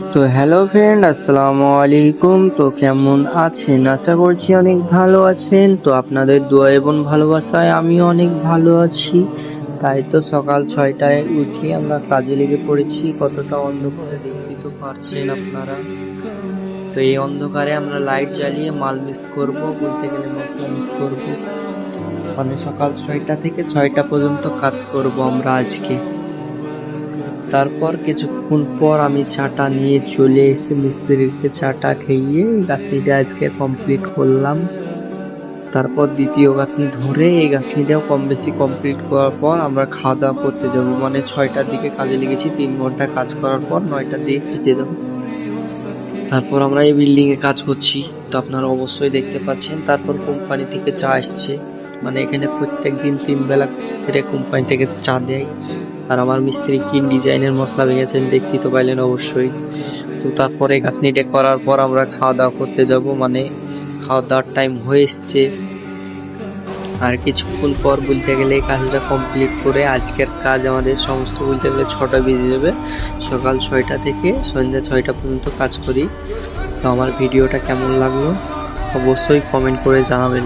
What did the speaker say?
তো hello friend, আসসালামু আলাইকুম। তো কেমন আছেন? আশা করছি অনেক ভালো আছেন। তো আপনাদের দোয়া এবং ভালোবাসায় আমিও অনেক ভালো আছি। তাই তো সকাল 6টায় উঠে আমরা কাজে লেগে পড়েছি। কতটা অন্ধকারে দেখতে তো পারছেন আপনারা। তো এই অন্ধকারে আমরা লাইট জ্বালিয়ে মাল মিস করব, বলতে গেলে মশলা মিস করব। মানে সকাল 6টা থেকে 6টা পর্যন্ত কাজ করব আমরা আজকে। তারপর কিছুক্ষণ পর আমি চাটা নিয়ে চলে এসে মিস্ত্রিকে চাটা খাইয়ে গাঁথনিটা আজকে কমপ্লিট করলাম। তারপর দ্বিতীয় গাঁথনি ধরে এই গাঁথনিটাও কম বেশি কমপ্লিট করার পর আমরা খাওয়া দাওয়া করতে যাব। মানে 6টার দিকে কাজে লেগেছি, 3 ঘন্টা কাজ করার পর 9টার দিকে খেতে যাবো। তারপর আমরা এই বিল্ডিং এ কাজ করছি, তো আপনারা অবশ্যই দেখতে পাচ্ছেন। তারপর কোম্পানি থেকে চা আসছে, মানে এখানে প্রত্যেক দিন 3 বেলা করে কোম্পানি থেকে চা দেয়। আর আমার মিস্ত্রি কি ডিজাইনের মশলা ভেঙেছেন দেখতে তো পাইলেন অবশ্যই। তো তারপরে গাঁথনিটা করার পর আমরা খাওয়া দাওয়া করতে যাব, মানে খাওয়া দাওয়ার টাইম হয়ে এসছে। আর কিছুক্ষণ পর বলতে গেলে এই কাজটা কমপ্লিট করে আজকের কাজ আমাদের সমস্ত বলতে গেলে 6টা বেজে যাবে। সকাল 6টা থেকে সন্ধ্যা 6টা পর্যন্ত কাজ করি। তো আমার ভিডিওটা কেমন লাগলো অবশ্যই কমেন্ট করে জানাবেন।